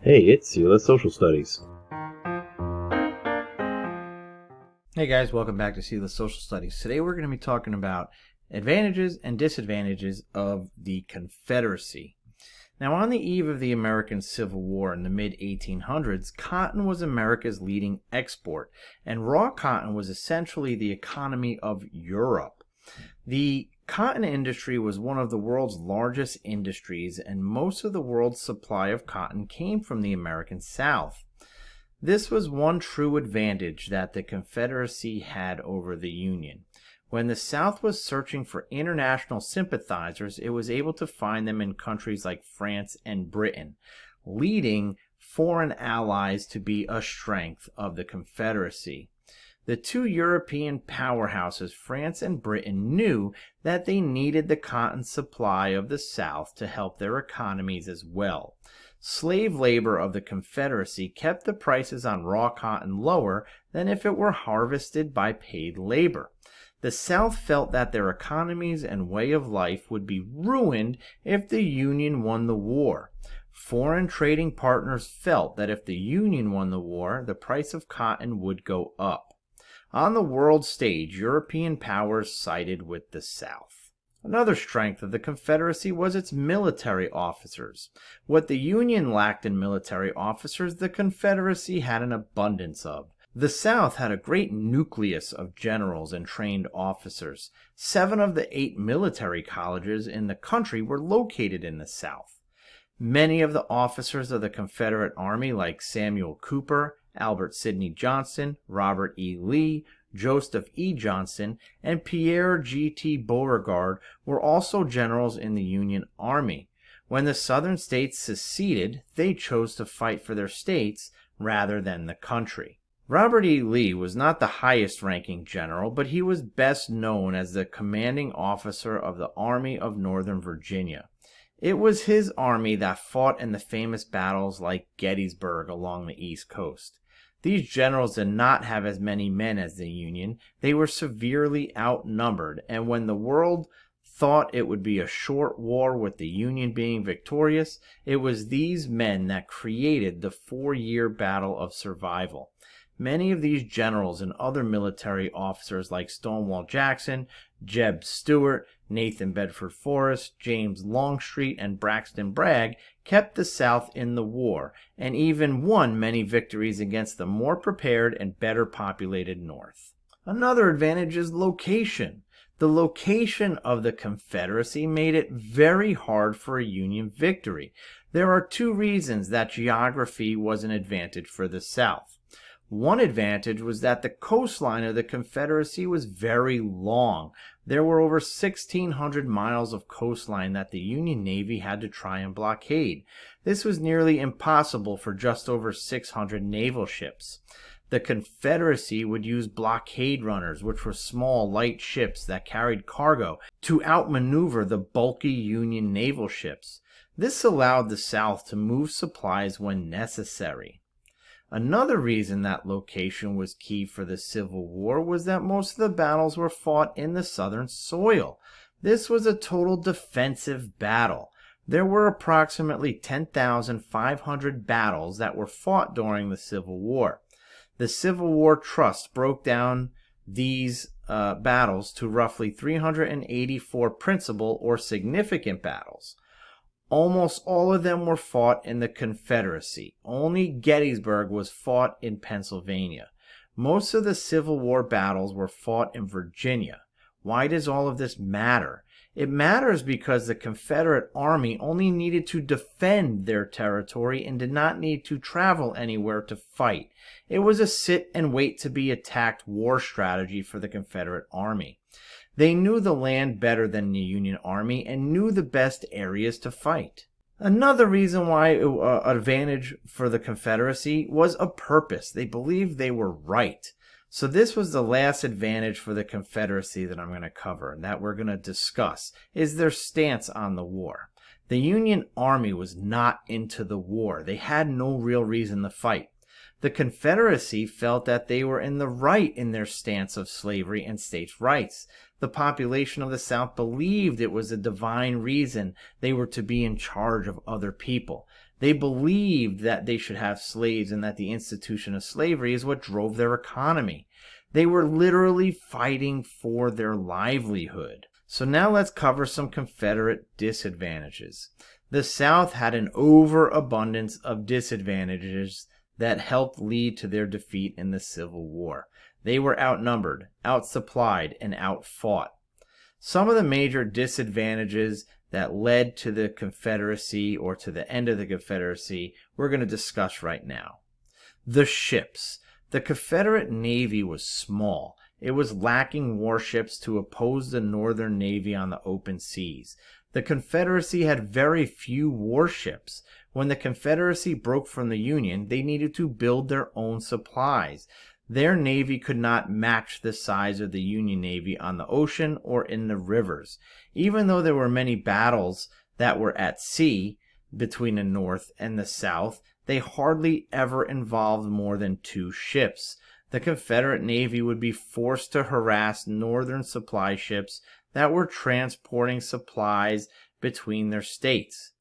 Hey, it's Sela Social Studies. Hey guys, welcome back to See the Social Studies. Today we're going to be talking about advantages and disadvantages of the Confederacy. Now, on the eve of the American Civil War in the mid-1800s, cotton was America's leading export, and raw cotton was essentially the economy of Europe. The cotton industry was one of the world's largest industries, and most of the world's supply of cotton came from the American South. This was one true advantage that the Confederacy had over the Union. When the South was searching for international sympathizers, it was able to find them in countries like France and Britain, leading foreign allies to be a strength of the Confederacy. The two European powerhouses, France and Britain, knew that they needed the cotton supply of the South to help their economies as well. Slave labor of the Confederacy kept the prices on raw cotton lower than if it were harvested by paid labor. The South felt that their economies and way of life would be ruined if the Union won the war. Foreign trading partners felt that if the Union won the war, the price of cotton would go up. On the world stage, European powers sided with the South. Another strength of the Confederacy was its military officers. What the Union lacked in military officers, the Confederacy had an abundance of. The South had a great nucleus of generals and trained officers. 7 of the 8 military colleges in the country were located in the South. Many of the officers of the Confederate Army, like Samuel Cooper, Albert Sidney Johnston, Robert E. Lee, Joseph E. Johnston, and Pierre G. T. Beauregard were also generals in the Union Army. When the Southern states seceded, they chose to fight for their states rather than the country. Robert E. Lee was not the highest-ranking general, but he was best known as the commanding officer of the Army of Northern Virginia. It was his army that fought in the famous battles like Gettysburg along the East Coast. These generals did not have as many men as the Union. They were severely outnumbered, and when the world thought it would be a short war with the Union being victorious, it was these men that created the 4-year battle of survival. Many of these generals and other military officers like Stonewall Jackson, Jeb Stuart, Nathan Bedford Forrest, James Longstreet, and Braxton Bragg kept the South in the war, and even won many victories against the more prepared and better populated North. Another advantage is location. The location of the Confederacy made it very hard for a Union victory. There are 2 reasons that geography was an advantage for the South. One advantage was that the coastline of the Confederacy was very long. There were over 1,600 miles of coastline that the Union Navy had to try and blockade. This was nearly impossible for just over 600 naval ships. The Confederacy would use blockade runners, which were small, light ships that carried cargo, to outmaneuver the bulky Union naval ships. This allowed the South to move supplies when necessary. Another reason that location was key for the Civil War was that most of the battles were fought in the southern soil. This was a total defensive battle. There were approximately 10,500 battles that were fought during the Civil War. The Civil War Trust broke down these battles to roughly 384 principal or significant battles. Almost all of them were fought in the Confederacy. Only Gettysburg was fought in Pennsylvania. Most of the Civil War battles were fought in Virginia. Why does all of this matter? It matters because the Confederate Army only needed to defend their territory and did not need to travel anywhere to fight. It was a sit and wait to be attacked war strategy for the Confederate Army. They knew the land better than the Union Army and knew the best areas to fight. Another reason why advantage for the Confederacy was a purpose. They believed they were right. So this was the last advantage for the Confederacy that I'm going to cover and that we're going to discuss, is their stance on the war. The Union Army was not into the war. They had no real reason to fight. The Confederacy felt that they were in the right in their stance of slavery and states' rights. The population of the South believed it was a divine reason they were to be in charge of other people. They believed that they should have slaves and that the institution of slavery is what drove their economy. They were literally fighting for their livelihood. So now let's cover some Confederate disadvantages. The South had an overabundance of disadvantages that helped lead to their defeat in the Civil War. They were outnumbered, outsupplied, and outfought. Some of the major disadvantages that led to the Confederacy or to the end of the Confederacy we're going to discuss right now. The ships. The Confederate Navy was small. It was lacking warships to oppose the Northern Navy on the open seas. The Confederacy had very few warships. When the Confederacy broke from the Union, they needed to build their own supplies. Their navy could not match the size of the Union Navy on the ocean or in the rivers. Even though there were many battles that were at sea between the North and the South, they hardly ever involved more than 2 ships. The Confederate Navy would be forced to harass Northern supply ships that were transporting supplies between their states.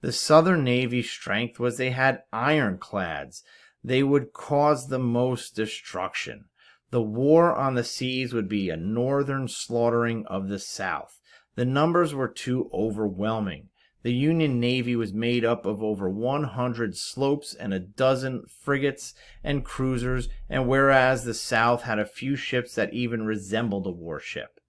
The Southern Navy's strength was they had ironclads. They would cause the most destruction. The war on the seas would be a northern slaughtering of the South. The numbers were too overwhelming. The Union Navy was made up of over 100 sloops and a dozen frigates and cruisers, and whereas the South had a few ships that even resembled a warship.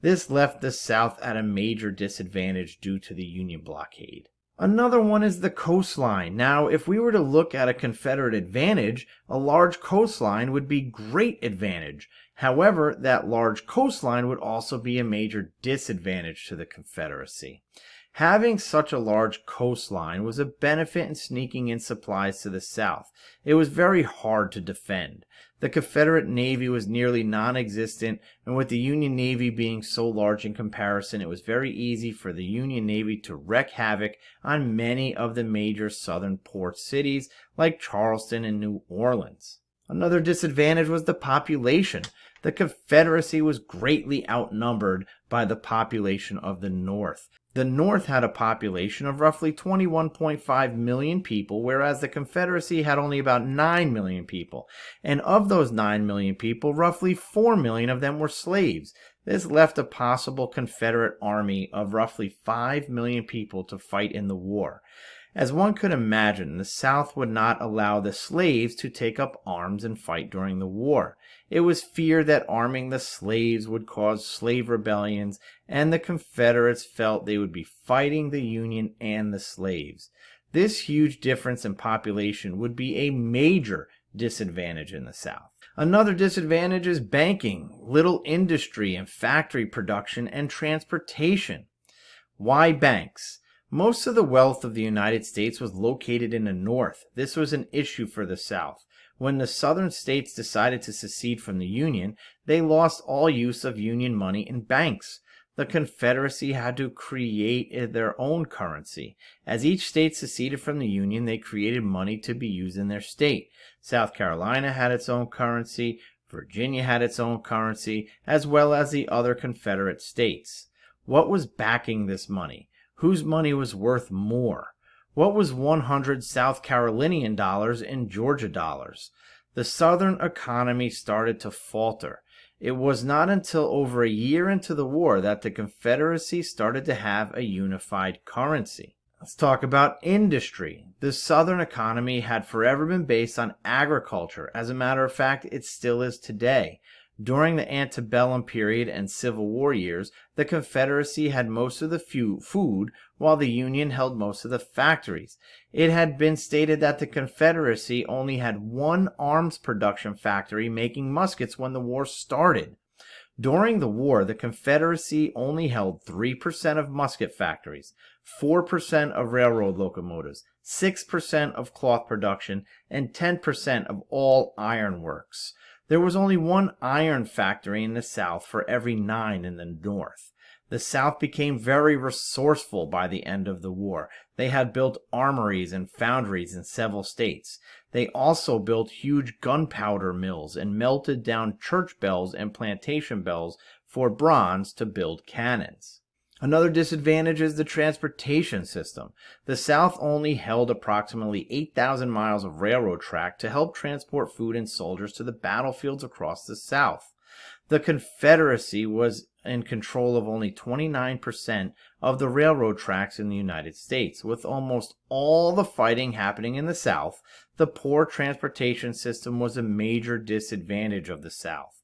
This left the South at a major disadvantage due to the Union blockade. Another one is the coastline. Now, if we were to look at a Confederate advantage, a large coastline would be great advantage. However, that large coastline would also be a major disadvantage to the Confederacy. Having such a large coastline was a benefit in sneaking in supplies to the South. It was very hard to defend. The Confederate Navy was nearly non-existent, and with the Union Navy being so large in comparison, it was very easy for the Union Navy to wreak havoc on many of the major southern port cities like Charleston and New Orleans. Another disadvantage was the population. The Confederacy was greatly outnumbered by the population of the North. The North had a population of roughly 21.5 million people, whereas the Confederacy had only about 9 million people. And of those 9 million people, roughly 4 million of them were slaves. This left a possible Confederate army of roughly 5 million people to fight in the war. As one could imagine, the South would not allow the slaves to take up arms and fight during the war. It was feared that arming the slaves would cause slave rebellions, and the Confederates felt they would be fighting the Union and the slaves. This huge difference in population would be a major disadvantage in the South. Another disadvantage is banking, little industry and factory production, and transportation. Why banks? Most of the wealth of the United States was located in the North. This was an issue for the South. When the Southern states decided to secede from the Union, they lost all use of Union money in banks. The Confederacy had to create their own currency. As each state seceded from the Union, they created money to be used in their state. South Carolina had its own currency, Virginia had its own currency, as well as the other Confederate states. What was backing this money? Whose money was worth more? What was 100 South Carolinian dollars in Georgia dollars? The Southern economy started to falter. It was not until over a year into the war that the Confederacy started to have a unified currency. Let's talk about industry. The Southern economy had forever been based on agriculture. As a matter of fact, it still is today. During the antebellum period and Civil War years, the Confederacy had most of the food, while the Union held most of the factories. It had been stated that the Confederacy only had one arms production factory making muskets when the war started. During the war, the Confederacy only held 3% of musket factories, 4% of railroad locomotives, 6% of cloth production, and 10% of all ironworks. There was only one iron factory in the South for every 9 in the North. The South became very resourceful by the end of the war. They had built armories and foundries in several states. They also built huge gunpowder mills and melted down church bells and plantation bells for bronze to build cannons. Another disadvantage is the transportation system. The South only held approximately 8,000 miles of railroad track to help transport food and soldiers to the battlefields across the South. The Confederacy was in control of only 29% of the railroad tracks in the United States. With almost all the fighting happening in the South, the poor transportation system was a major disadvantage of the South.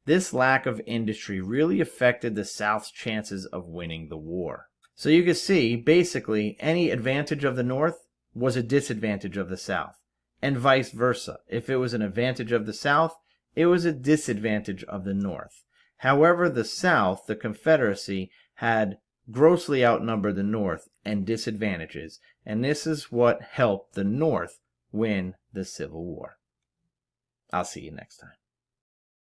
This lack of industry really affected the South's chances of winning the war. So you can see, basically, any advantage of the North was a disadvantage of the South, and vice versa. If it was an advantage of the South, it was a disadvantage of the North. However, the South, the Confederacy, had grossly outnumbered the North and disadvantages, and this is what helped the North win the Civil War. I'll see you next time.